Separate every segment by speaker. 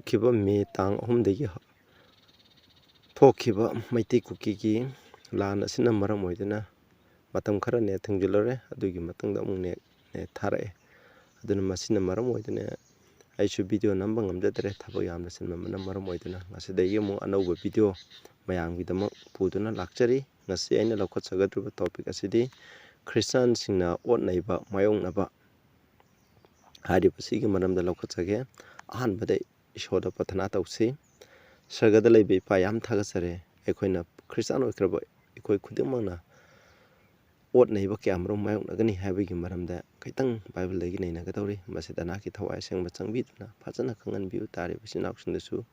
Speaker 1: ꯍꯧꯈꯤꯕ ꯃꯦ ꯇꯥꯡ 3ꯗꯒꯤ ꯊꯣꯛꯈꯤꯕ ꯃꯩꯇꯩ ꯀꯨꯀꯤꯒꯤ ꯂꯥꯟ ꯑꯁꯤꯅ ꯃꯔꯝ ꯑꯣꯏꯗꯨꯅ ꯃꯇꯝ ꯈꯔ ꯅꯦꯠ ꯊꯤꯡꯖꯤꯜꯂꯨꯔꯦ꯫ ꯑꯗꯨꯒꯤ ꯃꯇꯨꯡꯗ ꯑꯃꯨꯛ ꯅꯦꯠ ꯊꯥꯔꯛꯑꯦ꯫ ꯑꯗꯨꯅ ꯃꯁꯤꯅ ꯃꯔꯝ ꯑꯣꯏꯗꯨꯅ ꯑꯩꯁꯨ ꯚꯤꯗꯤꯑꯣ ꯅꯝꯕ ꯉꯝꯖꯗ꯭ꯔꯦ, ꯊꯕꯛ ꯌꯥꯝꯅ ꯆꯤꯟꯕꯅ ꯃꯔꯝ ꯑꯣꯏꯗꯨꯅ ꯉꯁꯤꯗꯒꯤ ꯑꯃꯨꯛ ꯑꯅꯧꯕ ꯚꯤꯗꯤꯑꯣ ꯃꯌꯥꯝꯒꯤꯗꯃꯛ ꯄꯨꯗꯨꯅ ꯂꯥꯛꯆꯔꯤ꯫ ꯉꯁꯤ ꯑꯩꯅ ꯂꯧꯈꯠꯆꯒꯗꯧꯔꯤꯕ ꯇꯣꯄꯤꯛ ꯑꯁꯤꯗꯤ ꯈ꯭ꯔꯤꯁꯇꯥꯟꯁꯤꯡꯅ ꯑꯣꯠ-ꯅꯩꯕ ꯃꯥꯌꯣꯛꯅꯕ ꯍꯥꯏꯔꯤꯕꯁꯤꯒꯤ ꯃꯔꯝꯗ ꯂꯧꯈꯠꯆꯒꯦ꯫ ꯑꯍꯥꯟꯕꯗ ꯏꯁꯣꯔꯗ ꯄ꯭ꯔꯊꯅꯥ ꯇꯧꯁꯤ꯫ ꯁꯔꯒꯗ ꯂꯩꯕ ꯏꯄꯥ, ꯌꯥꯝ ꯊꯥꯒꯠꯆꯔꯦ ꯑꯩꯈꯣꯏꯅ ꯈ꯭ꯔꯤꯁꯇꯥꯟ ꯑꯣꯏꯈ꯭ꯔꯕ ꯑꯩꯈꯣꯏ ꯈꯨꯗꯤꯡꯃꯛꯅ ꯑꯣꯠ-ꯅꯩꯕ ꯀꯌꯥꯃꯔꯨꯝ ꯃꯥꯌꯣꯛꯅꯒꯅꯤ ꯍꯥꯏꯕꯒꯤ ꯃꯔꯝꯗ ꯈꯤꯇꯪ ꯕꯥꯏꯕꯜꯗꯒꯤ ꯅꯩꯅꯒꯗꯧꯔꯤ꯫ ꯃꯁꯤꯗ ꯅꯍꯥꯛꯀꯤ ꯊꯋꯥꯏ ꯑꯁꯦꯡꯕ ꯆꯪꯕꯤꯗꯨꯅ ꯐꯖꯅ ꯈꯪꯍꯟꯕꯤꯌꯨ꯫ ꯇꯥꯔꯤꯕ ꯏꯆꯤꯟ ꯏꯅꯥꯎꯁꯤꯡꯗꯁꯨ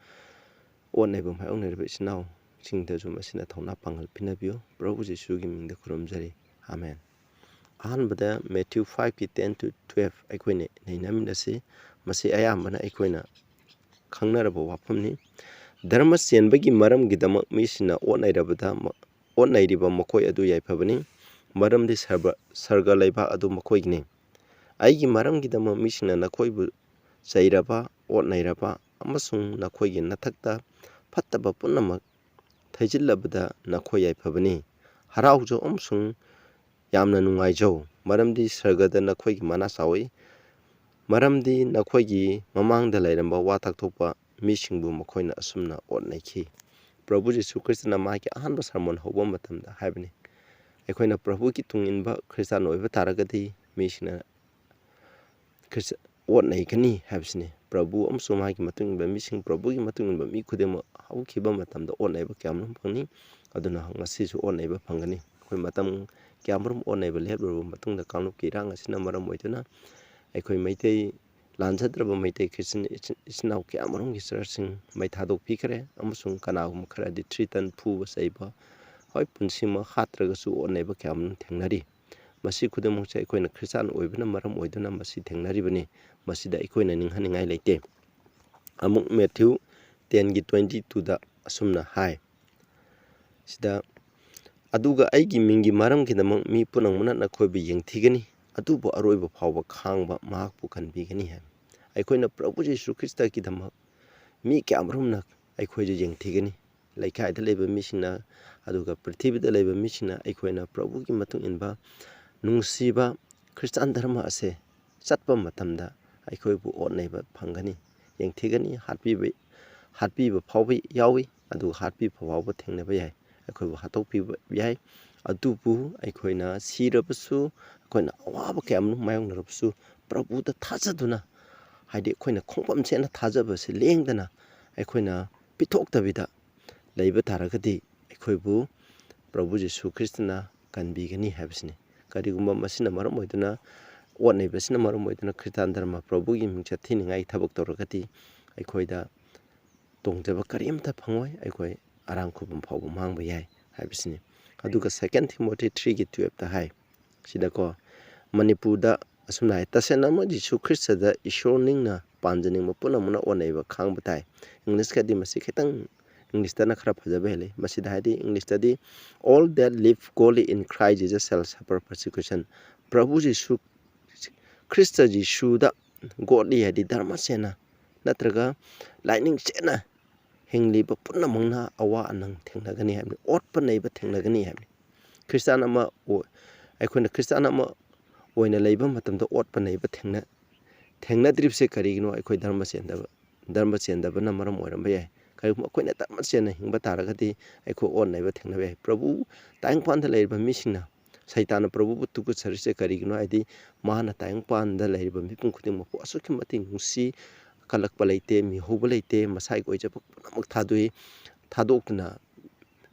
Speaker 1: ꯑꯣꯠ-ꯅꯩꯕ ꯃꯥꯌꯣꯛꯅꯔꯤꯕ ꯏꯆꯤꯟ ꯏꯅꯥꯎꯁꯤꯡꯗꯁꯨ ꯃꯁꯤꯅ ꯊꯧꯅꯥ ꯄꯥꯡꯒꯜ ꯄꯤꯅꯕꯤꯌꯨ꯫ ꯄ꯭ꯔꯚꯨ ꯖꯤꯁꯨꯒꯤ ꯃꯤꯡꯗ ꯈꯨꯔꯨꯝꯖꯔꯤ, ꯑꯥꯃꯦꯟ꯫ ꯑꯍꯥꯟꯕꯗ Matthew 5:10-12 ꯑꯩꯈꯣꯏꯅ ꯅꯩꯅꯃꯤꯟꯅꯁꯤ꯫ ꯃꯁꯤ ꯑꯌꯥꯝꯕꯅ ꯑꯩꯈꯣꯏꯅ ꯈꯪꯅꯔꯕ ꯋꯥꯐꯝꯅꯤ꯫ ꯙꯔꯃ ꯆꯦꯟꯕꯒꯤ ꯃꯔꯝꯒꯤꯗꯃꯛ ꯃꯤꯁꯤꯡꯅ ꯑꯣꯠ-ꯅꯩꯔꯤꯕ ꯃꯈꯣꯏ ꯑꯗꯨ ꯌꯥꯏꯐꯕꯅꯤ, ꯃꯔꯝꯗꯤ ꯁꯔꯒ ꯂꯩꯕꯥꯛ ꯑꯗꯨ ꯃꯈꯣꯏꯒꯤꯅꯤ꯫ ꯑꯩꯒꯤ ꯃꯔꯝꯒꯤꯗꯃꯛ ꯃꯤꯁꯤꯡꯅ ꯅꯈꯣꯏꯕꯨ ꯆꯩꯔꯕ, ꯑꯣꯠ-ꯅꯩꯔꯕ ꯑꯃꯁꯨꯡ ꯅꯈꯣꯏꯒꯤ ꯅꯊꯛꯇ ꯐꯠꯇꯕ ꯄꯨꯝꯅꯃꯛ ꯊꯩꯖꯤꯜꯂꯕꯗ ꯅꯈꯣꯏ ꯌꯥꯏꯐꯕꯅꯤ꯫ ꯍꯔꯥꯎꯖꯧ ꯑꯃꯁꯨꯡ ꯌꯥꯝꯅ ꯅꯨꯡꯉꯥꯏꯖꯧ, ꯃꯔꯝꯗꯤ ꯁꯔꯒꯗ ꯅꯈꯣꯏꯒꯤ ꯃꯅꯥ ꯆꯥꯎꯏ, ꯃꯔꯝꯗꯤ ꯅꯈꯣꯏꯒꯤ ꯃꯃꯥꯡꯗ ꯂꯩꯔꯝꯕ ꯋꯥ ꯇꯥꯛꯊꯣꯛꯄ ꯃꯤꯁꯤꯡꯕꯨ ꯃꯈꯣꯏꯅ ꯑꯁꯨꯝꯅ ꯑꯣꯠ-ꯅꯩꯈꯤ꯫ ꯄ꯭ꯔꯚꯨ ꯖꯤꯁꯨ ꯈ꯭ꯔꯤꯁꯇꯅ ꯃꯍꯥꯛꯀꯤ ꯑꯍꯥꯟꯕ ꯁꯔꯃꯟ ꯍꯧꯕ ꯃꯇꯝꯗ ꯍꯥꯏꯕꯅꯤ, ꯑꯩꯈꯣꯏꯅ ꯄ꯭ꯔꯚꯨꯒꯤ ꯇꯨꯡ ꯏꯟꯕ ꯈ꯭ꯔꯤꯁꯇꯥꯟ ꯑꯣꯏꯕ ꯇꯥꯔꯒꯗꯤ ꯃꯤꯁꯤꯡꯅ ꯑꯣꯠ-ꯅꯩꯒꯅꯤ ꯍꯥꯏꯕꯁꯤꯅꯤ꯫ ꯄ꯭ꯔꯚꯨ ꯑꯃꯁꯨꯡ ꯃꯍꯥꯛꯀꯤ ꯃꯇꯨꯡ ꯏꯟꯕ ꯃꯤꯁꯤꯡ, ꯄ꯭ꯔꯚꯨꯒꯤ ꯃꯇꯨꯡ ꯏꯟꯕ ꯃꯤ ꯈꯨꯗꯤꯡꯃꯛ ꯍꯧꯈꯤꯕ ꯃꯇꯝꯗ ꯑꯣꯠ-ꯅꯩꯕ ꯀꯌꯥꯃꯔꯨꯝ ꯐꯪꯏ꯫ ꯑꯗꯨꯅ ꯉꯁꯤꯁꯨ ꯑꯣꯠ-ꯅꯩꯕ ꯐꯪꯒꯅꯤ꯫ ꯑꯩꯈꯣꯏ ꯃꯇꯝ ꯀꯌꯥꯃꯔꯨꯝ ꯑꯣꯠ-ꯅꯩꯕ ꯂꯦꯞꯂꯨꯔꯕ ꯃꯇꯨꯡꯗ ꯀꯥꯡꯂꯨꯞꯀꯤ ꯏꯔꯥꯡ ꯑꯁꯤꯅ ꯃꯔꯝ ꯑꯣꯏꯗꯨꯅ ꯑꯩꯈꯣꯏ ꯃꯩꯇꯩ ꯂꯥꯟꯖꯗ꯭ꯔꯕ ꯃꯩꯇꯩ ꯈ꯭ꯔꯤꯁꯇꯤꯌꯟ ꯏꯆꯤꯟ ꯏꯅꯥꯎ ꯀꯌꯥꯃꯔꯨꯝꯒꯤ ꯆꯔꯆꯁꯤꯡ ꯃꯩ ꯊꯥꯗꯣꯛꯄꯤꯈ꯭ꯔꯦ, ꯑꯃꯁꯨꯡ ꯀꯅꯥꯒꯨꯝꯕ ꯈꯔꯗꯤ 3 ꯇꯟ ꯐꯨꯕ ꯆꯩꯕ, ꯍꯣꯏ ꯄꯨꯟꯁꯤꯃꯛ ꯍꯥꯠꯇ꯭ꯔꯒꯁꯨ ꯑꯣꯠ-ꯅꯩꯕ ꯀꯌꯥꯃꯔꯨꯝ ꯊꯦꯡꯅꯔꯤ꯫ ꯃꯁꯤ ꯈꯨꯗꯤꯡꯃꯛꯁꯦ ꯑꯩꯈꯣꯏꯅ ꯈ꯭ꯔꯤꯁꯇꯥꯟ ꯑꯣꯏꯕꯅ ꯃꯔꯝ ꯑꯣꯏꯗꯨꯅ ꯃꯁꯤ ꯊꯦꯡꯅꯔꯤꯕꯅꯤ꯫ ꯃꯁꯤꯗ ꯑꯩꯈꯣꯏꯅ ꯅꯤꯡꯍꯟꯅꯤꯡꯉꯥꯏ ꯂꯩꯇꯦ꯫ ꯑꯃꯨꯛ Matthew 10:22ꯗ ꯑꯁꯨꯝꯅ ꯍꯥꯏ, ꯁꯤꯗ ꯑꯗꯨꯒ ꯑꯩꯒꯤ ꯃꯤꯡꯒꯤ ꯃꯔꯝꯒꯤꯗꯃꯛ ꯃꯤ ꯄꯨꯝꯅꯃꯛꯅ ꯅꯈꯣꯏꯕꯨ ꯌꯦꯡꯊꯤꯒꯅꯤ, ꯑꯗꯨꯕꯨ ꯑꯔꯣꯏꯕ ꯐꯥꯎꯕ ꯈꯥꯡꯕ ꯃꯍꯥꯛꯄꯨ ꯀꯟꯕꯤꯒꯅꯤ ꯍꯥꯏ꯫ ꯑꯩꯈꯣꯏꯅ ꯄ꯭ꯔꯚꯨ ꯖꯤꯁꯨ ꯈ꯭ꯔꯤꯁꯇꯒꯤꯗꯃꯛ ꯃꯤ ꯀꯌꯥꯃꯔꯨꯝꯅ ꯑꯩꯈꯣꯏꯁꯨ ꯌꯦꯡꯊꯤꯒꯅꯤ꯫ ꯂꯩꯀꯥꯏꯗ ꯂꯩꯕ ꯃꯤꯁꯤꯡꯅ, ꯑꯗꯨꯒ ꯄ꯭ꯔꯤꯊꯤꯕꯤꯗ ꯂꯩꯕ ꯃꯤꯁꯤꯡꯅ ꯑꯩꯈꯣꯏꯅ ꯄ꯭ꯔꯚꯨꯒꯤ ꯃꯇꯨꯡ ꯏꯟꯕ ꯅꯨꯡꯁꯤꯕ ꯈ꯭ꯔꯤꯁꯇꯥꯟ ꯙꯔꯃ ꯑꯁꯦ ꯆꯠꯄ ꯃꯇꯝꯗ ꯑꯩꯈꯣꯏꯕꯨ ꯑꯣꯠ-ꯅꯩꯕ ꯐꯪꯒꯅꯤ, ꯌꯦꯡꯊꯤꯒꯅꯤ, ꯍꯥꯠꯄꯤꯕ ꯐꯥꯎꯕ ꯌꯥꯎꯏ, ꯑꯗꯨꯒ ꯍꯥꯠꯄꯤꯕ ꯐꯥꯎꯕ ꯊꯦꯡꯅꯕ ꯌꯥꯏ, ꯑꯩꯈꯣꯏꯕꯨ ꯍꯥꯠꯇꯣꯛꯄꯤꯕ ꯌꯥꯏ꯫ ꯑꯗꯨꯕꯨ ꯑꯩꯈꯣꯏꯅ ꯁꯤꯔꯕꯁꯨ, ꯑꯩꯈꯣꯏꯅ ꯑꯋꯥꯕ ꯀꯌꯥꯃꯔꯨꯝ ꯃꯥꯌꯣꯛꯅꯔꯕꯁꯨ ꯄ꯭ꯔꯚꯨꯗ ꯊꯥꯖꯗꯨꯅ, ꯍꯥꯏꯗꯤ ꯑꯩꯈꯣꯏꯅ ꯈꯣꯡꯐꯝ ꯆꯦꯠꯅ ꯊꯥꯖꯕꯁꯤ ꯂꯦꯡꯗꯅ ꯑꯩꯈꯣꯏꯅ ꯄꯤꯊꯣꯛꯇꯕꯤꯗ ꯂꯩꯕ ꯇꯥꯔꯒꯗꯤ ꯑꯩꯈꯣꯏꯕꯨ ꯄ꯭ꯔꯚꯨ ꯖꯤꯁꯨ ꯈ꯭ꯔꯤꯁꯇꯅ ꯀꯟꯕꯤꯒꯅꯤ ꯍꯥꯏꯕꯁꯤꯅꯤ꯫ ꯀꯔꯤꯒꯨꯝꯕ ꯃꯁꯤꯅ ꯃꯔꯝ ꯑꯣꯏꯗꯨꯅ, ꯑꯣꯠ-ꯅꯩꯕꯁꯤꯅ ꯃꯔꯝ ꯑꯣꯏꯗꯨꯅ ꯈ꯭ꯔꯤꯁꯇꯥꯟ ꯙꯔꯃ ꯄ꯭ꯔꯚꯨꯒꯤ ꯃꯤꯡꯆꯠ ꯊꯤꯅꯤꯡꯉꯥꯏ ꯊꯕꯛ ꯇꯧꯔꯒꯗꯤ ꯑꯩꯈꯣꯏꯗ ꯇꯣꯡꯖꯕ ꯀꯔꯤꯝꯇ ꯐꯪꯉꯣꯏ, ꯑꯩꯈꯣꯏ ꯑꯔꯥꯝ ꯈꯨꯕꯝ ꯐꯥꯎꯕ ꯃꯥꯡꯕ ꯌꯥꯏ ꯍꯥꯏꯕꯁꯤꯅꯤ꯫ ꯑꯗꯨꯒ 2 Timothy 3:12ꯗ ꯍꯥꯏ, ꯁꯤꯗꯀꯣ ꯃꯅꯤꯄꯨꯔꯗ ꯑꯁꯨꯝꯅ ꯍꯥꯏ, ꯇꯁꯦꯡꯅꯃꯛ ꯖꯤꯁꯨ ꯈ꯭ꯔꯤꯁꯇꯗ ꯏꯁꯣꯔ ꯅꯤꯡꯅ ꯄꯥꯟꯖꯅꯤꯡꯕ ꯄꯨꯝꯅꯃꯛꯅ ꯑꯣꯠ-ꯅꯩꯕ ꯈꯥꯡꯕ ꯇꯥꯏ꯫ ꯏꯪꯂꯤꯁꯀꯗꯤ ꯃꯁꯤ ꯈꯤꯇꯪ, ꯏꯪꯂꯤꯁꯇꯅ ꯈꯔ ꯐꯖꯕ ꯍꯦꯜꯂꯤ꯫ ꯃꯁꯤꯗ ꯍꯥꯏꯗꯤ ꯏꯪꯂꯤꯁꯇꯗꯤ all that live godly in Christ Jesus shall suffer persecution. ꯄ꯭ꯔꯚꯨ Jesus Christ ꯖꯤꯁꯨꯗ ꯒꯣꯗꯂꯤ ꯍꯥꯏꯗꯤ ꯙꯔꯃ ꯆꯦꯟꯅ ꯅꯠꯇ꯭ꯔꯒ ꯂꯥꯏꯅꯤꯡ ꯆꯦꯟꯅ ꯍꯤꯡꯂꯤꯕ ꯄꯨꯝꯅꯃꯛꯅ ꯑꯋꯥ ꯑꯅꯪ ꯊꯦꯡꯅꯒꯅꯤ ꯍꯥꯏꯕꯅꯤ, ꯑꯣꯠꯄ-ꯅꯩꯕ ꯊꯦꯡꯅꯒꯅꯤ ꯍꯥꯏꯕꯅꯤ꯫ ꯑꯩꯈꯣꯏꯅ ꯈ꯭ꯔꯤꯁꯇꯥꯟ ꯑꯃ ꯑꯣꯏꯅ ꯂꯩꯕ ꯃꯇꯝꯗ ꯑꯣꯠꯄ-ꯅꯩꯕ ꯊꯦꯡꯅꯗ꯭ꯔꯤꯕꯁꯦ ꯀꯔꯤꯒꯤꯅꯣ? ꯑꯩꯈꯣꯏ ꯙꯔꯃ ꯆꯦꯟꯗꯕꯅ ꯃꯔꯝ ꯑꯣꯏꯔꯝꯕ ꯌꯥꯏ꯫ ꯀꯔꯤꯒꯨꯝꯕ ꯑꯩꯈꯣꯏꯅ ꯙꯔꯃ ꯆꯦꯟꯅ ꯍꯤꯡꯕ ꯇꯥꯔꯒꯗꯤ ꯑꯩꯈꯣꯏ ꯑꯣꯠ-ꯅꯩꯕ ꯊꯦꯡꯅꯕ ꯌꯥꯏ꯫ ꯄ꯭ꯔꯚꯨ ꯇꯥꯏꯕꯪꯄꯥꯟꯗ ꯂꯩꯔꯤꯕ ꯃꯤꯁꯤꯡꯅ ꯁꯩꯇꯥꯟꯅ ꯄ꯭ꯔꯚꯨꯕꯨ ꯇꯨꯀꯠꯆꯔꯤꯁꯦ ꯀꯔꯤꯒꯤꯅꯣ ꯍꯥꯏꯗꯤ ꯃꯥꯅ ꯇꯥꯏꯕꯪꯄꯥꯟꯗ ꯂꯩꯔꯤꯕ ꯃꯤꯄꯨꯝ ꯈꯨꯗꯤꯡꯃꯛꯄꯨ ꯑꯁꯨꯛꯀꯤ ꯃꯇꯤꯛ ꯅꯨꯡꯁꯤ, ꯀꯜꯂꯛꯄ ꯂꯩꯇꯦ, ꯃꯤꯍꯧꯕ ꯂꯩꯇꯦ, ꯃꯁꯥꯒꯤ ꯑꯣꯏꯖꯕ ꯄꯨꯝꯅꯃꯛ ꯊꯥꯗꯣꯛꯇꯨꯅ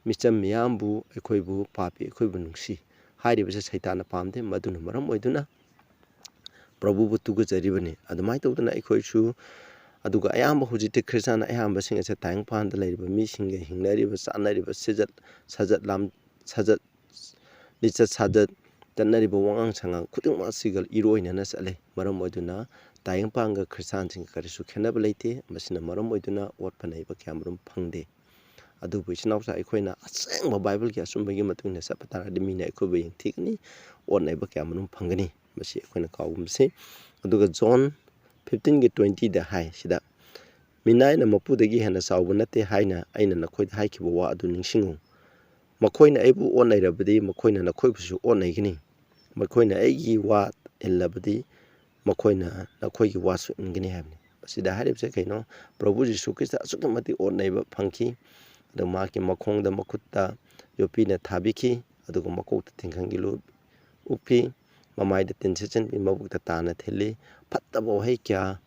Speaker 1: ꯃꯤꯆꯝ ꯃꯤꯌꯥꯝꯕꯨ, ꯑꯩꯈꯣꯏꯕꯨ ꯄꯥꯄꯤ ꯑꯩꯈꯣꯏꯕꯨ ꯅꯨꯡꯁꯤ ꯍꯥꯏꯔꯤꯕꯁꯦ ꯁꯩꯇꯥꯟꯅ ꯄꯥꯝꯗꯦ꯫ ꯃꯗꯨꯅ ꯃꯔꯝ ꯑꯣꯏꯗꯨꯅ ꯄ꯭ꯔꯚꯨꯕꯨ ꯇꯨꯀꯠꯆꯔꯤꯕꯅꯤ꯫ ꯑꯗꯨꯃꯥꯏꯅ ꯇꯧꯗꯅ ꯑꯩꯈꯣꯏꯁꯨ, ꯑꯗꯨꯒ ꯑꯌꯥꯝꯕ ꯍꯧꯖꯤꯛꯇꯤ ꯈ꯭ꯔꯤꯁꯇꯥꯟ ꯑꯌꯥꯝꯕꯁꯤꯡ ꯑꯁꯦ ꯇꯥꯏꯕꯪꯄꯥꯟꯗ ꯂꯩꯔꯤꯕ ꯃꯤꯁꯤꯡꯒ ꯍꯤꯡꯅꯔꯤꯕ, ꯆꯥꯅꯔꯤꯕ ꯂꯤꯆꯠ ꯁꯥꯖꯠ, ꯆꯠꯅꯔꯤꯕ ꯋꯥꯉꯥꯡ ꯁꯉꯥꯡ ꯈꯨꯗꯤꯡꯃꯛ ꯑꯁꯤꯒ ꯏꯔꯣꯏꯅꯅ ꯆꯠꯂꯤ꯫ ꯃꯔꯝ ꯑꯣꯏꯗꯨꯅ ꯇꯥꯏꯕꯪꯄꯥꯟꯒ ꯈ꯭ꯔꯤꯁꯇꯥꯟꯁꯤꯡꯒ ꯀꯔꯤꯁꯨ ꯈꯦꯠꯅꯕ ꯂꯩꯇꯦ꯫ ꯃꯁꯤꯅ ꯃꯔꯝ ꯑꯣꯏꯗꯨꯅ ꯑꯣꯠꯄ-ꯅꯩꯕ ꯀꯌꯥꯃꯔꯨꯝ ꯐꯪꯗꯦ꯫ ꯑꯗꯨꯕꯨ ꯏꯆꯤꯟ ꯏꯅꯥꯎꯆꯥ, ꯑꯩꯈꯣꯏꯅ ꯑꯁꯦꯡꯕ ꯕꯥꯏꯕꯜꯒꯤ ꯑꯆꯨꯝꯕꯒꯤ ꯃꯇꯨꯡ ꯏꯟꯅ ꯆꯠꯄ ꯇꯥꯔꯒꯗꯤ ꯃꯤꯅ ꯑꯩꯈꯣꯏꯕꯨ ꯌꯦꯡꯊꯤꯒꯅꯤ, ꯑꯣꯠ-ꯅꯩꯕ ꯀꯌꯥꯃꯔꯨꯝ ꯐꯪꯒꯅꯤ꯫ ꯃꯁꯤ ꯑꯩꯈꯣꯏꯅ ꯀꯥꯎꯒꯨꯝꯁꯤ꯫ ꯑꯗꯨꯒ John 15:20ꯗ ꯍꯥꯏ, ꯁꯤꯗ ꯃꯤꯅꯥꯏꯅ ꯃꯄꯨꯗꯒꯤ ꯍꯦꯟꯅ ꯆꯥꯎꯕ ꯅꯠꯇꯦ ꯍꯥꯏꯅ ꯑꯩꯅ ꯅꯈꯣꯏꯗ ꯍꯥꯏꯈꯤꯕ ꯋꯥ ꯑꯗꯨ ꯅꯤꯡꯁꯤꯡꯉꯨ꯫ ꯃꯈꯣꯏꯅ ꯑꯩꯕꯨ ꯑꯣꯠꯅꯔꯕꯗꯤ ꯃꯈꯣꯏꯅ ꯅꯈꯣꯏꯕꯨꯁꯨ ꯑꯣꯠꯅꯒꯅꯤ꯫ ꯃꯈꯣꯏꯅ ꯑꯩꯒꯤ ꯋꯥ ꯏꯜꯂꯕꯗꯤ ꯃꯈꯣꯏꯅ ꯅꯈꯣꯏꯒꯤ ꯋꯥꯁꯨ ꯏꯟꯒꯅꯤ ꯍꯥꯏꯕꯅꯤ꯫ ꯃꯁꯤꯗ ꯍꯥꯏꯔꯤꯕꯁꯦ ꯀꯩꯅꯣ? ꯄ꯭ꯔꯚꯨ ꯖꯤꯁꯨ ꯈ꯭ꯔꯤꯁꯇ ꯑꯁꯨꯛꯀꯤ ꯃꯇꯤꯛ ꯑꯣꯠꯅꯩꯕ ꯐꯪꯈꯤ, ꯑꯗꯨꯒ ꯃꯍꯥꯛꯀꯤ ꯃꯈꯣꯡꯗ ꯃꯈꯨꯠꯇ ꯌꯣꯠꯄꯤꯅ ꯊꯥꯕꯤꯈꯤ, ꯑꯗꯨꯒ ꯃꯀꯣꯛꯇ ꯇꯤꯡꯈꯪꯒꯤ ꯂꯨ ꯎꯞꯄꯤ, ꯃꯃꯥꯏꯗ ꯇꯤꯟ ꯁꯤꯠꯆꯤꯟꯕꯤ, ꯃꯕꯨꯛꯇ ꯇꯥꯅ ꯊꯤꯜꯂꯤ, ꯐꯠꯇꯕ ꯋꯥꯍꯩ ꯀꯌꯥ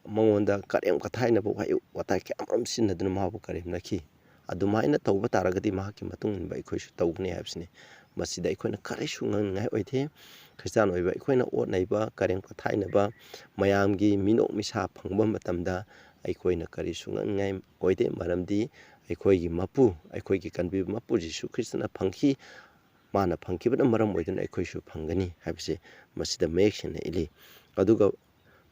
Speaker 1: ꯃꯉꯣꯟꯗ ꯀꯔꯦꯝ ꯀꯊꯥꯏꯅꯕ ꯋꯥꯍꯩ ꯋꯥꯇꯥꯏ ꯀꯌꯥꯃꯔꯨꯝ ꯁꯤꯖꯤꯟꯅꯗꯨꯅ ꯃꯍꯥꯛꯄꯨ ꯀꯔꯦꯝꯅꯈꯤ꯫ ꯑꯗꯨꯃꯥꯏꯅ ꯇꯧꯕ ꯇꯥꯔꯒꯗꯤ ꯃꯍꯥꯛꯀꯤ ꯃꯇꯨꯡ ꯏꯟꯕ ꯑꯩꯈꯣꯏꯁꯨ ꯇꯧꯒꯅꯤ ꯍꯥꯏꯕꯁꯤꯅꯤ꯫ ꯃꯁꯤꯗ ꯑꯩꯈꯣꯏꯅ ꯀꯔꯤꯁꯨ ꯉꯛꯅꯤꯡꯉꯥꯏ ꯑꯣꯏꯗꯦ꯫ ꯈ꯭ꯔꯤꯁꯇꯥꯟ ꯑꯣꯏꯕ ꯑꯩꯈꯣꯏꯅ ꯑꯣꯠꯅꯩꯕ, ꯀꯔꯦꯝ ꯀꯊꯥꯏꯅꯕ, ꯃꯌꯥꯝꯒꯤ ꯃꯤꯅꯣꯛ ꯃꯤꯁꯥ ꯐꯪꯕ ꯃꯇꯝꯗ ꯑꯩꯈꯣꯏꯅ ꯀꯔꯤꯁꯨ ꯉꯛꯅꯤꯡꯉꯥꯏ ꯑꯣꯏꯗꯦ, ꯃꯔꯝꯗꯤ ꯑꯩꯈꯣꯏꯒꯤ ꯃꯄꯨ, ꯑꯩꯈꯣꯏꯒꯤ ꯀꯟꯕꯤꯕ ꯃꯄꯨ ꯖꯤꯁꯨ ꯈ꯭ꯔꯤꯁꯇꯅ ꯐꯪꯈꯤ, ꯃꯥꯅ ꯐꯪꯈꯤꯕꯅ ꯃꯔꯝ ꯑꯣꯏꯗꯨꯅ ꯑꯩꯈꯣꯏꯁꯨ ꯐꯪꯒꯅꯤ ꯍꯥꯏꯕꯁꯦ ꯃꯁꯤꯗ ꯃꯌꯦꯛ ꯁꯦꯡꯅ ꯏꯜꯂꯤ꯫ ꯑꯗꯨꯒ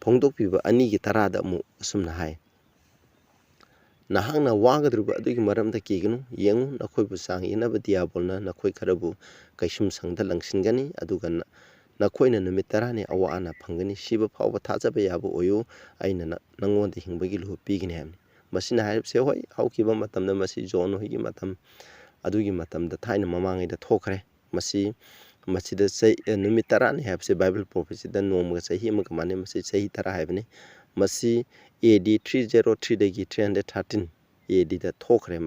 Speaker 1: ꯐꯣꯡꯗꯣꯛꯄꯤꯕ 2:10 ꯑꯃꯨꯛ ꯑꯁꯨꯝꯅ ꯍꯥꯏ, ꯅꯍꯥꯛꯅ ꯋꯥꯒꯗꯧꯔꯤꯕ ꯑꯗꯨꯒꯤ ꯃꯔꯝꯗ ꯀꯤꯒꯅꯨ, ꯌꯦꯡꯉꯨ, ꯅꯈꯣꯏꯕꯨ ꯆꯥꯡꯌꯦꯟꯅꯕ ꯗꯤꯌꯥꯕꯣꯜꯅ ꯅꯈꯣꯏ ꯈꯔꯕꯨ ꯀꯩꯁꯨꯝꯁꯪꯗ ꯂꯪꯁꯤꯟꯒꯅꯤ, ꯑꯗꯨꯒ ꯅꯈꯣꯏꯅ ꯅꯨꯃꯤꯠ 10ꯅꯤ ꯑꯋꯥ ꯑꯅꯥ ꯐꯪꯒꯅꯤ, ꯁꯤꯕ ꯐꯥꯎꯕ ꯊꯥꯖꯕ ꯌꯥꯕ ꯑꯣꯏꯌꯨ, ꯑꯩꯅ ꯅꯉꯣꯟꯗ ꯍꯤꯡꯕꯒꯤ ꯂꯨꯍꯨꯞ ꯄꯤꯒꯅꯤ ꯍꯥꯏꯕꯅꯤ꯫ ꯃꯁꯤꯅ ꯍꯥꯏꯔꯤꯕꯁꯦ ꯍꯣꯏ, ꯍꯧꯈꯤꯕ ꯃꯇꯝꯗ ꯃꯁꯤ ꯖꯣꯟ ꯍꯣꯏꯒꯤ ꯃꯇꯝ, ꯑꯗꯨꯒꯤ ꯃꯇꯝꯗ ꯊꯥꯏꯅ ꯃꯃꯥꯡꯉꯩꯗ ꯊꯣꯛꯈ꯭ꯔꯦ꯫ ꯃꯁꯤꯗ ꯅꯨꯃꯤꯠ 10ꯅꯤ ꯍꯥꯏꯕꯁꯦ ꯕꯥꯏꯕꯜ ꯄ꯭ꯔꯣꯐꯦꯁꯤꯗ ꯅꯣꯡꯃꯒ ꯆꯍꯤ ꯑꯃꯒ ꯃꯥꯟꯅꯩ, ꯃꯁꯤ ꯆꯍꯤ 10 ꯍꯥꯏꯕꯅꯤ꯫ ꯃꯁꯤ AD 303ꯗꯒꯤ 313 ADꯗ ꯊꯣꯛꯈ꯭ꯔꯦ꯫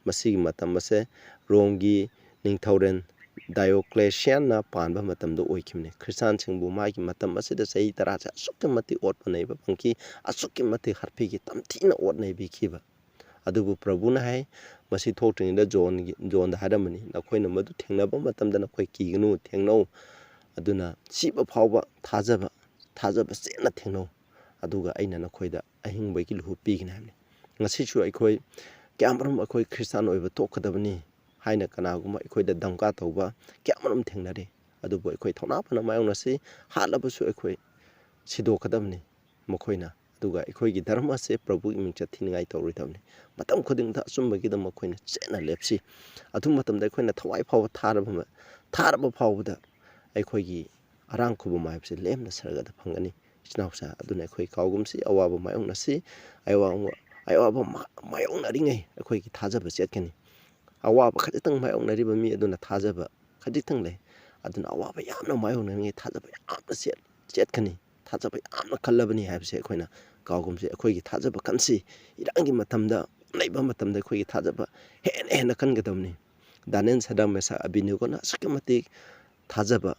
Speaker 1: ꯃꯁꯤꯒꯤ ꯃꯇꯝ ꯑꯁꯦ ꯔꯣꯝꯒꯤ ꯅꯤꯡꯊꯧꯔꯦꯜ ꯗꯥꯏꯑꯣꯀ꯭ꯂꯦꯁꯤꯌꯥꯟꯅ ꯄꯥꯟꯕ ꯃꯇꯝꯗ ꯑꯣꯏꯈꯤꯕꯅꯤ꯫ ꯈ꯭ꯔꯤꯁꯇꯥꯟꯁꯤꯡꯕꯨ ꯃꯥꯒꯤ ꯃꯇꯝ ꯑꯁꯤꯗ ꯆꯍꯤ 10ꯁꯦ ꯑꯁꯨꯛꯀꯤ ꯃꯇꯤꯛ ꯑꯣꯠꯄ ꯅꯩꯕ ꯐꯪꯈꯤ, ꯑꯁꯨꯛꯀꯤ ꯃꯇꯤꯛ ꯍꯥꯠꯄꯤꯈꯤ, ꯇꯝꯊꯤꯅ ꯑꯣꯠ ꯅꯩꯕꯤꯈꯤꯕ꯫ ꯑꯗꯨꯕꯨ ꯄ꯭ꯔꯚꯨꯅ ꯍꯥꯏ, ꯃꯁꯤ ꯊꯣꯛꯇ꯭ꯔꯤꯉꯩꯗ ꯖꯣꯟꯗ ꯍꯥꯏꯔꯝꯕꯅꯤ, ꯅꯈꯣꯏꯅ ꯃꯗꯨ ꯊꯦꯡꯅꯕ ꯃꯇꯝꯗ ꯅꯈꯣꯏ ꯀꯤꯒꯅꯨ, ꯊꯦꯡꯅꯧ, ꯑꯗꯨꯅ ꯁꯤꯕ ꯐꯥꯎꯕ ꯊꯥꯖꯕ ꯆꯦꯠꯅ ꯊꯦꯡꯅꯧ, ꯑꯗꯨꯒ ꯑꯩꯅ ꯅꯈꯣꯏꯗ ꯑꯍꯤꯡꯕꯒꯤ ꯂꯨꯍꯨꯞ ꯄꯤꯒꯅꯤ ꯍꯥꯏꯕꯅꯤ꯫ ꯉꯁꯤꯁꯨ ꯑꯩꯈꯣꯏ ꯀꯌꯥꯃꯔꯨꯝ ꯑꯩꯈꯣꯏ ꯈ꯭ꯔꯤꯁꯇꯥꯟ ꯑꯣꯏꯕ ꯇꯣꯛꯀꯗꯕꯅꯤ ꯍꯥꯏꯅ ꯀꯅꯥꯒꯨꯝꯕ ꯑꯩꯈꯣꯏꯗ ꯙꯝꯀꯥ ꯇꯧꯕ ꯀꯌꯥꯃꯔꯨꯝ ꯊꯦꯡꯅꯔꯤ꯫ ꯑꯗꯨꯕꯨ ꯑꯩꯈꯣꯏ ꯊꯧꯅꯥ ꯐꯅ ꯃꯥꯌꯣꯛꯅꯁꯤ, ꯍꯥꯠꯂꯕꯁꯨ ꯑꯩꯈꯣꯏ ꯁꯤꯗꯣꯛꯀꯗꯕꯅꯤ ꯃꯈꯣꯏꯅ, ꯑꯗꯨꯒ ꯑꯩꯈꯣꯏꯒꯤ ꯙꯔꯃ ꯑꯁꯦ ꯄ꯭ꯔꯚꯨꯒꯤ ꯃꯤꯡꯆꯠ ꯊꯤꯅꯤꯡꯉꯥꯏ ꯇꯧꯔꯣꯏꯗꯕꯅꯤ꯫ ꯃꯇꯝ ꯈꯨꯗꯤꯡꯗ ꯑꯆꯨꯝꯕꯒꯤꯗꯃꯛ ꯑꯩꯈꯣꯏꯅ ꯆꯦꯠꯅ ꯂꯦꯞꯁꯤ꯫ ꯑꯗꯨ ꯃꯇꯝꯗ ꯑꯩꯈꯣꯏꯅ ꯊꯋꯥꯏ ꯐꯥꯎꯕ ꯊꯥꯔꯕ ꯐꯥꯎꯕꯗ ꯑꯩꯈꯣꯏꯒꯤ ꯑꯔꯥꯡ ꯈꯨꯕꯝ ꯍꯥꯏꯕꯁꯤ ꯂꯦꯝꯅ ꯁꯔꯒꯗ ꯐꯪꯒꯅꯤ ꯏꯆꯤꯟꯅꯥꯎꯁꯥ꯫ ꯑꯗꯨꯅ ꯑꯩꯈꯣꯏ ꯀꯥꯎꯒꯨꯝꯁꯤ, ꯑꯋꯥꯕ ꯃꯥꯌꯣꯛꯅꯁꯤ, ꯑꯋꯥꯕ ꯃꯥꯌꯣꯛꯅꯔꯤꯉꯩ ꯑꯩꯈꯣꯏꯒꯤ ꯊꯥꯖꯕ ꯆꯦꯠꯀꯅꯤ꯫ ꯑꯋꯥꯕ ꯈꯖꯤꯛꯇꯪ ꯃꯥꯌꯣꯛꯅꯔꯤꯕ ꯃꯤ ꯑꯗꯨꯅ ꯊꯥꯖꯕ ꯈꯖꯤꯛꯇꯪ ꯂꯩ, ꯑꯗꯨꯅ ꯑꯋꯥꯕ ꯌꯥꯝꯅ ꯃꯥꯌꯣꯛꯅꯔꯤꯉꯩ ꯊꯥꯖꯕ ꯌꯥꯝꯅ ꯆꯦꯠꯀꯅꯤ, ꯊꯥꯖꯕ ꯌꯥꯝꯅ ꯀꯜꯂꯕꯅꯤ ꯍꯥꯏꯕꯁꯦ ꯑꯩꯈꯣꯏꯅ ꯀꯥꯎꯒꯨꯝꯁꯤ꯫ ꯑꯩꯈꯣꯏꯒꯤ ꯊꯥꯖꯕ ꯀꯟꯁꯤ, ꯏꯔꯥꯡꯒꯤ ꯃꯇꯝꯗ, ꯂꯩꯕ ꯃꯇꯝꯗ ꯑꯩꯈꯣꯏꯒꯤ ꯊꯥꯖꯕ ꯍꯦꯟꯅ ꯀꯟꯒꯗꯕꯅꯤ꯫ ꯗꯥꯅꯤꯌꯦꯜ, ꯁꯗ꯭ꯔꯛ, ꯃꯦꯁꯥꯛ, ꯑꯕꯦꯗꯅꯦꯒꯣꯅ ꯑꯁꯨꯛꯀꯤ ꯃꯇꯤꯛ ꯊꯥꯖꯕ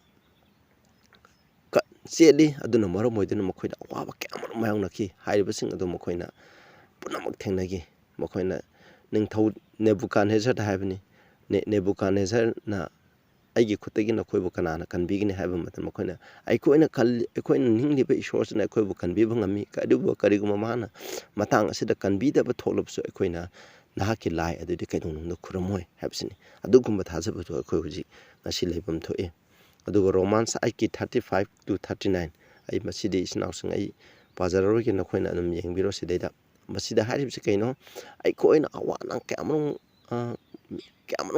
Speaker 1: ꯆꯦꯠꯂꯤ, ꯑꯗꯨꯅ ꯃꯔꯝ ꯑꯣꯏꯗꯨꯅ ꯃꯈꯣꯏꯗ ꯑꯋꯥꯕ ꯀꯌꯥꯃꯔꯨꯝ ꯃꯥꯌꯣꯛꯅꯈꯤ꯫ ꯍꯥꯏꯔꯤꯕꯁꯤꯡ ꯑꯗꯨ ꯃꯈꯣꯏꯅ ꯄꯨꯝꯅꯃꯛ ꯊꯦꯡꯅꯈꯤ꯫ ꯃꯈꯣꯏꯅ ꯅꯤꯡꯊꯧ ꯅꯦꯕꯨꯀꯥꯗꯅꯦꯖꯔꯗ ꯍꯥꯏꯕꯅꯤ, ꯅꯦꯕꯨꯀꯥꯗꯅꯦꯖꯔꯅ ꯑꯩꯒꯤ ꯈꯨꯠꯇꯒꯤ ꯅꯈꯣꯏꯕꯨ ꯀꯅꯥꯅ ꯀꯟꯕꯤꯒꯅꯤ ꯍꯥꯏꯕ ꯃꯇꯝꯗ ꯃꯈꯣꯏꯅ ꯑꯩꯈꯣꯏꯅ ꯅꯤꯡꯂꯤꯕ ꯏꯁꯣꯔꯁꯤꯅ ꯑꯩꯈꯣꯏꯕꯨ ꯀꯟꯕꯤꯕ ꯉꯝꯃꯤ, ꯑꯗꯨꯕꯨ ꯀꯔꯤꯒꯨꯝꯕ ꯃꯥꯅ ꯃꯇꯥꯡ ꯑꯁꯤꯗ ꯀꯟꯕꯤꯗꯕ ꯊꯣꯛꯂꯕꯁꯨ ꯑꯩꯈꯣꯏꯅ ꯅꯍꯥꯛꯀꯤ ꯂꯥꯏ ꯑꯗꯨꯗꯤ ꯀꯩꯗꯧꯅꯨꯡꯗ ꯈꯨꯔꯨꯝꯃꯣꯏ ꯍꯥꯏꯕꯁꯤꯅꯤ꯫ ꯑꯗꯨꯒꯨꯝꯕ ꯊꯥꯖꯕꯗꯨ ꯑꯩꯈꯣꯏ ꯍꯧꯖꯤꯛ ꯉꯁꯤ ꯂꯩꯐꯝ ꯊꯣꯛꯏ꯫ ꯑꯗꯨꯒ ꯔꯣꯃꯥꯟꯁ 8:35-39, ꯑꯩ ꯃꯁꯤꯗꯤ ꯏꯆꯤꯟꯅꯥꯎꯁꯤꯡ ꯑꯩ ꯄꯥꯖꯔꯔꯣꯏꯒꯦ, ꯅꯈꯣꯏꯅ ꯑꯗꯨꯝ ꯌꯦꯡꯕꯤꯔꯣ ꯁꯤꯗꯩꯗ꯫ ꯃꯁꯤꯗ ꯍꯥꯏꯔꯤꯕꯁꯤ ꯀꯩꯅꯣ? ꯑꯩꯈꯣꯏꯅ ꯑꯋꯥ ꯑꯅꯥ ꯀꯌꯥꯃꯔꯨꯝ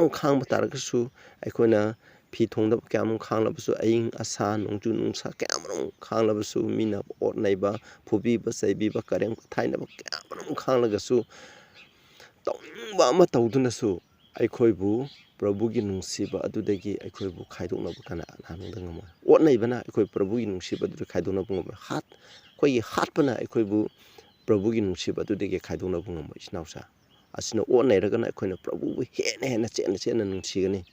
Speaker 1: ꯈꯥꯡꯕ ꯇꯥꯔꯒꯁꯨ, ꯑꯩꯈꯣꯏꯅ ꯐꯤ ꯊꯣꯡꯗꯕ ꯀꯌꯥꯃꯔꯨꯝ ꯈꯥꯡꯂꯕꯁꯨ, ꯑꯏꯪ ꯑꯁꯥ, ꯅꯣꯡꯖꯨ ꯅꯨꯡꯁꯥ ꯀꯌꯥꯃꯔꯨꯝ ꯈꯥꯡꯂꯕꯁꯨ, ꯃꯤꯅ ꯑꯣꯠ ꯅꯩꯕ, ꯐꯨꯕꯤꯕ, ꯆꯩꯕꯤꯕ, ꯀꯔꯦꯝ ꯀꯊꯥꯏꯅꯕ ꯀꯌꯥꯃꯔꯨꯝ ꯈꯥꯡꯂꯒꯁꯨ, ꯇꯧꯅꯤꯡꯕ ꯑꯃ ꯇꯧꯗꯨꯅꯁꯨ ꯑꯩꯈꯣꯏꯕꯨ ꯄ꯭ꯔꯚꯨꯒꯤ ꯅꯨꯡꯁꯤꯕ ꯑꯗꯨꯗꯒꯤ ꯑꯩꯈꯣꯏꯕꯨ ꯈꯥꯏꯗꯣꯛꯅꯕ ꯀꯅꯥꯅꯣꯝꯇ ꯉꯝꯃꯣꯏ꯫ ꯑꯣꯠꯅꯩꯕꯅ ꯑꯩꯈꯣꯏ ꯄ꯭ꯔꯚꯨꯒꯤ ꯅꯨꯡꯁꯤꯕ ꯑꯗꯨꯗ ꯈꯥꯏꯗꯣꯛꯅꯕ ꯉꯝꯃꯣꯏ꯫ ꯑꯩꯈꯣꯏꯒꯤ ꯍꯥꯠꯄꯅ ꯑꯩꯈꯣꯏꯕꯨ ꯄ꯭ꯔꯚꯨꯒꯤ ꯅꯨꯡꯁꯤꯕ ꯑꯗꯨꯗꯒꯤ ꯈꯥꯏꯗꯣꯛꯅꯕ ꯉꯝꯃꯣꯏ ꯏꯆꯤꯟꯅꯥꯎꯁꯥ꯫ ꯑꯁꯤꯅ ꯑꯣꯠꯅꯩꯔꯒꯅ ꯑꯩꯈꯣꯏꯅ ꯄ꯭ꯔꯚꯨꯕꯨ ꯍꯦꯟꯅ ꯆꯦꯠꯅ ꯅꯨꯡꯁꯤꯒꯅꯤ꯫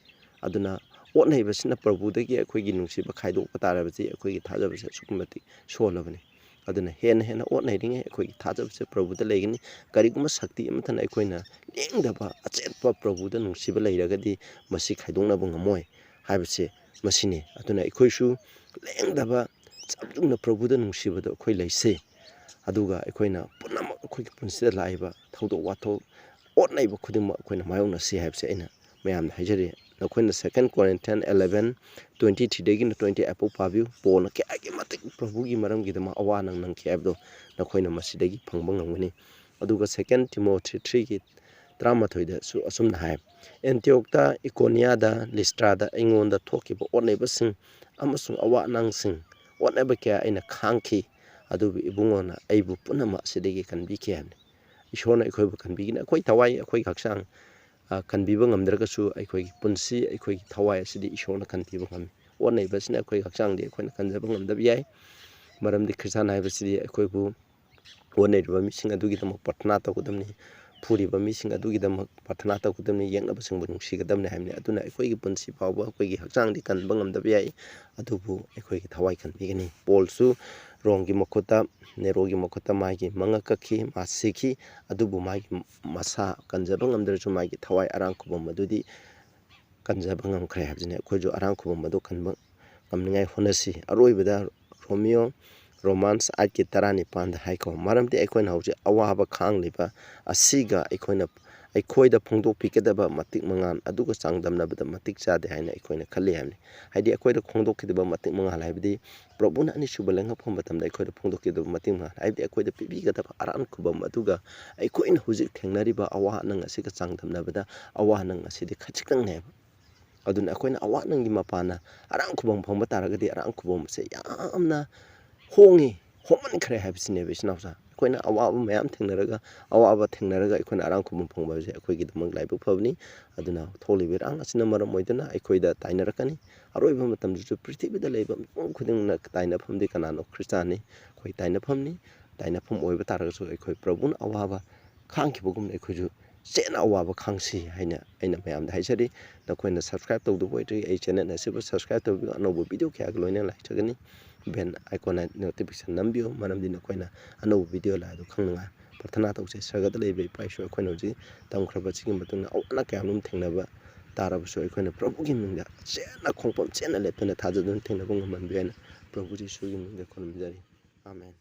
Speaker 1: ꯑꯗꯨꯅ ꯑꯣꯠꯅꯩꯕꯁꯤꯅ ꯄ꯭ꯔꯚꯨꯗꯒꯤ ꯑꯩꯈꯣꯏꯒꯤ ꯅꯨꯡꯁꯤꯕ ꯈꯥꯏꯗꯣꯛꯄ ꯇꯥꯔꯕꯗꯤ ꯑꯩꯈꯣꯏꯒꯤ ꯊꯥꯖꯕꯁꯦ ꯑꯁꯨꯛꯀꯤ ꯃꯇꯤꯛ ꯁꯣꯜꯂꯕꯅꯤ꯫ ꯑꯗꯨꯅ ꯍꯦꯟꯅ ꯑꯣꯠꯅꯩꯔꯤꯉꯩ ꯑꯩꯈꯣꯏꯒꯤ ꯊꯥꯖꯕꯁꯦ ꯄ꯭ꯔꯚꯨꯗ ꯂꯩꯒꯅꯤ꯫ ꯀꯔꯤꯒꯨꯝꯕ ꯁꯛꯇꯤ ꯑꯃꯠꯇꯅ ꯑꯩꯈꯣꯏꯅ ꯂꯦꯡꯗꯕ ꯑꯆꯦꯠꯄ ꯄ꯭ꯔꯚꯨꯗ ꯅꯨꯡꯁꯤꯕ ꯂꯩꯔꯒꯗꯤ ꯃꯁꯤ ꯈꯥꯏꯗꯣꯛꯅꯕ ꯉꯝꯃꯣꯏ ꯍꯥꯏꯕꯁꯦ ꯃꯁꯤꯅꯤ꯫ ꯑꯗꯨꯅ ꯑꯩꯈꯣꯏꯁꯨ ꯂꯦꯡꯗꯕ ꯆꯞ ꯌꯨꯡꯅ ꯄ꯭ꯔꯚꯨꯗ ꯅꯨꯡꯁꯤꯕꯗꯣ ꯑꯩꯈꯣꯏ ꯂꯩꯁꯦ꯫ ꯑꯗꯨꯒ ꯑꯩꯈꯣꯏꯅ ꯄꯨꯝꯅꯃꯛ ꯑꯩꯈꯣꯏꯒꯤ ꯄꯨꯟꯁꯤꯗ ꯂꯥꯛꯏꯕ ꯊꯧꯗꯣꯛ ꯋꯥꯊꯣꯛ ꯑꯣꯠꯅꯩꯕ ꯈꯨꯗꯤꯡꯃꯛ ꯑꯩꯈꯣꯏꯅ ꯃꯥꯌꯣꯛꯅꯁꯤ ꯍꯥꯏꯕꯁꯦ ꯑꯩꯅ ꯃꯌꯥꯝꯗ ꯍꯥꯏꯖꯔꯤ꯫ ꯅꯈꯣꯏꯅ 2 Corinthians 11:23 28 ꯐꯥꯎ ꯄꯥꯕꯤꯌꯨ꯫ ꯄꯣꯜꯅ ꯀꯌꯥꯒꯤ ꯃꯇꯤꯛ ꯄ꯭ꯔꯚꯨꯒꯤ ꯃꯔꯝꯒꯤꯗꯃꯛ ꯑꯋꯥ ꯅꯪꯈꯤ ꯍꯥꯏꯕꯗꯣ ꯅꯈꯣꯏꯅ ꯃꯁꯤꯗꯒꯤ ꯐꯪꯕ ꯉꯝꯒꯅꯤ꯫ ꯑꯗꯨꯒ 2 Timothy 3:13ꯗꯁꯨ ꯑꯁꯨꯝꯅ ꯍꯥꯏ, ꯑꯦꯟꯇꯤꯌꯣꯛꯇ, ꯏꯀꯣꯅꯤꯌꯥꯗ, ꯂꯤꯁꯇ꯭ꯔꯥꯗ ꯑꯩꯉꯣꯟꯗ ꯊꯣꯛꯈꯤꯕ ꯑꯣꯠꯅꯩꯕꯁꯤꯡ ꯑꯃꯁꯨꯡ ꯑꯋꯥ ꯑꯅꯥꯁꯤꯡ, ꯑꯣꯠꯅꯕ ꯀꯌꯥ ꯑꯩꯅ ꯈꯥꯡꯈꯤ꯫ ꯑꯗꯨꯕꯨ ꯏꯕꯨꯡꯉꯣꯅ ꯑꯩꯕꯨ ꯄꯨꯝꯅꯃꯛ ꯑꯁꯤꯗꯒꯤ ꯀꯟꯕꯤꯈꯤ ꯍꯥꯏꯕꯅꯤ꯫ ꯏꯁꯣꯔꯅ ꯑꯩꯈꯣꯏꯕꯨ ꯀꯟꯕꯤꯒꯅꯤ꯫ ꯑꯩꯈꯣꯏ ꯊꯋꯥꯏ ꯑꯩꯈꯣꯏꯒꯤ ꯍꯛꯆꯥꯡ ꯀꯟꯕꯤꯕ ꯉꯝꯗ꯭ꯔꯒꯁꯨ ꯑꯩꯈꯣꯏꯒꯤ ꯄꯨꯟꯁꯤ ꯑꯩꯈꯣꯏꯒꯤ ꯊꯋꯥꯏ ꯑꯁꯤꯗꯤ ꯏꯁꯣꯔꯅ ꯀꯟꯕꯤꯕ ꯉꯝꯃꯤ꯫ ꯑꯣꯠ ꯅꯩꯕꯁꯤꯅ ꯑꯩꯈꯣꯏꯒꯤ ꯍꯛꯆꯥꯡꯗꯤ ꯑꯩꯈꯣꯏꯅ ꯀꯟꯖꯕ ꯉꯝꯗꯕ ꯌꯥꯏ꯫ ꯃꯔꯝꯗꯤ ꯈ꯭ꯔꯤꯁꯇꯥꯟ ꯍꯥꯏꯕꯁꯤꯗꯤ ꯑꯩꯈꯣꯏꯕꯨ ꯑꯣꯠ ꯅꯩꯔꯤꯕ ꯃꯤꯁꯤꯡ ꯑꯗꯨꯒꯤꯗꯃꯛ ꯄ꯭ꯔꯊꯅꯥ ꯇꯧꯒꯗꯕꯅꯤ꯫ ꯐꯨꯔꯤꯕ ꯃꯤꯁꯤꯡ ꯑꯗꯨꯒꯤꯗꯃꯛ ꯄ꯭ꯔꯊꯅꯥ ꯇꯧꯒꯗꯕꯅꯤ꯫ ꯌꯦꯛꯅꯕꯁꯤꯡꯕꯨ ꯅꯨꯡꯁꯤꯒꯗꯕꯅꯤ ꯍꯥꯏꯕꯅꯤ꯫ ꯑꯗꯨꯅ ꯑꯩꯈꯣꯏꯒꯤ ꯄꯨꯟꯁꯤ ꯐꯥꯎꯕ ꯑꯩꯈꯣꯏꯒꯤ ꯍꯛꯆꯥꯡꯗꯤ ꯀꯟꯕ ꯉꯝꯗꯕ ꯌꯥꯏ, ꯑꯗꯨꯕꯨ ꯑꯩꯈꯣꯏꯒꯤ ꯊꯋꯥꯏ ꯀꯟꯕꯤꯒꯅꯤ꯫ ꯄꯣꯜꯁꯨ ꯔꯣꯝꯒꯤ ꯃꯈꯨꯠꯇ, ꯅꯦꯔꯣꯒꯤ ꯃꯈꯨꯠꯇ ꯃꯥꯒꯤ ꯃꯉꯛ ꯀꯛꯈꯤ, ꯃꯥ ꯁꯤꯈꯤ, ꯑꯗꯨꯕꯨ ꯃꯥꯒꯤ ꯃꯁꯥ ꯀꯟꯖꯕ ꯉꯝꯗ꯭ꯔꯁꯨ ꯃꯥꯒꯤ ꯊꯋꯥꯏ ꯑꯔꯥꯝ ꯈꯨꯕꯝ ꯑꯗꯨꯗꯤ ꯀꯟꯖꯕ ꯉꯝꯈ꯭ꯔꯦ ꯍꯥꯏꯕꯁꯤꯅꯤ꯫ ꯑꯩꯈꯣꯏꯁꯨ ꯑꯔꯥꯝ ꯈꯨꯕꯝ ꯑꯗꯨ ꯀꯟꯕ ꯉꯝꯅꯤꯡꯉꯥꯏ ꯍꯣꯠꯅꯁꯤ꯫ ꯑꯔꯣꯏꯕꯗ ꯔꯣꯃꯥꯟꯁ 8:19 ꯍꯥꯏꯀꯣ, ꯃꯔꯝꯗꯤ ꯑꯩꯈꯣꯏꯅ ꯍꯧꯖꯤꯛ ꯑꯋꯥꯕ ꯈꯥꯡꯂꯤꯕ ꯑꯁꯤꯒ ꯑꯩꯈꯣꯏꯗ ꯐꯣꯡꯗꯣꯛꯄꯤꯒꯗꯕ ꯃꯇꯤꯛ ꯃꯉꯥꯜ ꯑꯗꯨꯒ ꯆꯥꯡꯗꯝꯅꯕꯗ ꯃꯇꯤꯛ ꯆꯥꯗꯦ ꯍꯥꯏꯅ ꯑꯩꯈꯣꯏꯅ ꯈꯜꯂꯤ ꯍꯥꯏꯕꯅꯤ꯫ ꯍꯥꯏꯗꯤ ꯑꯩꯈꯣꯏꯗ ꯐꯣꯡꯗꯣꯛꯈꯤꯗꯕ ꯃꯇꯤꯛ ꯃꯉꯥꯜ ꯍꯥꯏꯕꯗꯤ ꯄ꯭ꯔꯚꯨꯅ ꯑꯅꯤꯁꯨꯕ ꯂꯩꯉꯥꯛꯄ ꯃꯇꯝꯗ ꯑꯩꯈꯣꯏꯗ ꯐꯣꯡꯗꯣꯛꯈꯤꯗꯕ ꯃꯇꯤꯛ ꯃꯉꯥꯜ ꯍꯥꯏꯕꯗꯤ ꯑꯩꯈꯣꯏꯗ ꯄꯤꯕꯤꯒꯗꯕ ꯑꯔꯥꯝ ꯈꯨꯕꯝ ꯑꯗꯨꯒ ꯑꯩꯈꯣꯏꯅ ꯍꯧꯖꯤꯛ ꯊꯦꯡꯅꯔꯤꯕ ꯑꯋꯥ ꯑꯅꯪ ꯑꯁꯤꯒ ꯆꯥꯡꯗꯝꯅꯕꯗ ꯑꯋꯥ ꯑꯅꯪ ꯑꯁꯤꯗꯤ ꯈꯖꯤꯛꯇꯪꯅꯦꯕ꯫ ꯑꯗꯨꯅ ꯑꯩꯈꯣꯏꯅ ꯑꯋꯥ ꯑꯅꯪꯒꯤ ꯃꯄꯥꯟꯅ ꯑꯔꯥꯝ ꯈꯨꯕꯝ ꯐꯪꯕ ꯇꯥꯔꯒꯗꯤ ꯑꯔꯥꯝ ꯈꯨꯕꯝ ꯑꯁꯦ ꯌꯥꯝꯅ ꯍꯣꯡꯃꯟꯈ꯭ꯔꯦ ꯍꯥꯏꯕꯁꯤꯅꯦꯕ ꯏꯆꯤꯟ ꯏꯅꯥꯎꯁꯥ꯫ ꯑꯩꯈꯣꯏꯅ ꯑꯋꯥꯕ ꯃꯌꯥꯝ ꯊꯦꯡꯅꯔꯒ ꯑꯩꯈꯣꯏꯅ ꯑꯔꯥꯝ ꯈꯨꯕꯝ ꯐꯪꯕ ꯍꯥꯏꯕꯁꯦ ꯑꯩꯈꯣꯏꯒꯤꯗꯃꯛ ꯂꯥꯏꯕꯛ ꯐꯕꯅꯤ꯫ ꯑꯗꯨꯅ ꯊꯣꯛꯂꯤꯕ ꯏꯔꯥꯡ ꯑꯁꯤꯅ ꯃꯔꯝ ꯑꯣꯏꯗꯨꯅ ꯑꯩꯈꯣꯏꯗ ꯇꯥꯏꯅꯔꯛꯀꯅꯤ꯫ ꯑꯔꯣꯏꯕ ꯃꯇꯝꯗꯁꯨ ꯄ꯭ꯔꯤꯊꯤꯕꯤꯗ ꯂꯩꯕ ꯃꯤꯄꯨꯝ ꯈꯨꯗꯤꯡꯃꯛꯅ ꯇꯥꯏꯅꯐꯝꯗꯤ ꯀꯅꯥꯅꯣ? ꯈ꯭ꯔꯤꯁꯇꯥꯟꯅꯤ꯫ ꯑꯩꯈꯣꯏ ꯇꯥꯏꯅꯐꯝꯅꯤ꯫ ꯇꯥꯏꯅꯐꯝ ꯑꯣꯏꯕ ꯇꯥꯔꯒꯁꯨ ꯑꯩꯈꯣꯏ ꯄ꯭ꯔꯚꯨꯅ ꯑꯋꯥꯕ ꯈꯥꯡꯈꯤꯕꯒꯨꯝꯅ ꯑꯩꯈꯣꯏꯁꯨ ꯆꯦꯠꯅ ꯑꯋꯥꯕ ꯈꯥꯡꯁꯤ ꯍꯥꯏꯅ ꯑꯩꯅ ꯃꯌꯥꯝꯗ ꯍꯥꯏꯖꯔꯤ꯫ ꯅꯈꯣꯏꯅ ꯁꯕꯁꯀ꯭ꯔꯥꯏꯕ ꯇꯧꯗꯕ ꯑꯣꯏꯔꯗꯤ ꯑꯩ ꯆꯦꯅꯦꯜ ꯑꯁꯤꯕꯨ ꯁꯕꯁꯀ꯭ꯔꯥꯏꯕ ꯇꯧꯕꯤꯌꯨ꯫ ꯑꯅꯧꯕ ꯚꯤꯗꯤꯑꯣ ꯀꯌꯥꯒ ꯂꯣꯏꯅꯅ ꯂꯥꯛꯆꯒꯅꯤ꯫ ꯕꯦꯜ ꯑꯥꯏꯀꯣꯟ ꯅꯣꯇꯤꯐꯤꯀꯦꯁꯟ ꯅꯝꯕꯤꯌꯨ, ꯃꯔꯝꯗꯤ ꯅꯈꯣꯏꯅ ꯑꯅꯧꯕ ꯚꯤꯗꯤꯑꯣ ꯂꯥꯛꯑꯗꯨ ꯈꯪꯅꯉꯥꯏ꯫ ꯄ꯭ꯔꯊꯅꯥ ꯇꯧꯁꯦ꯫ ꯁꯔꯒꯗ ꯂꯩꯕ ꯏꯄꯥ ꯏꯁꯣꯔ, ꯑꯩꯈꯣꯏꯅ ꯍꯧꯖꯤꯛ ꯇꯝꯈ꯭ꯔꯕ ꯑꯁꯤꯒꯤ ꯃꯇꯨꯡꯗ ꯑꯋꯥ ꯑꯅꯥ ꯀꯌꯥꯃꯔꯨꯝ ꯊꯦꯡꯅꯕ ꯇꯥꯔꯕꯁꯨ ꯑꯩꯈꯣꯏꯅ ꯄ꯭ꯔꯚꯨꯒꯤ ꯃꯤꯡꯗ ꯆꯦꯠꯅ ꯈꯣꯡꯐꯝ ꯆꯦꯠꯅ ꯂꯦꯞꯇꯨꯅ ꯊꯥꯖꯗꯨꯅ ꯊꯦꯡꯅꯕ ꯉꯝꯍꯟꯕꯤꯌꯨ ꯍꯥꯏꯅ ꯄ꯭ꯔꯚꯨ ꯖꯤꯁꯨꯒꯤ ꯃꯤꯡꯗ ꯈꯨꯔꯨꯝꯖꯔꯤ꯫ ꯑꯥꯃꯦꯟ꯫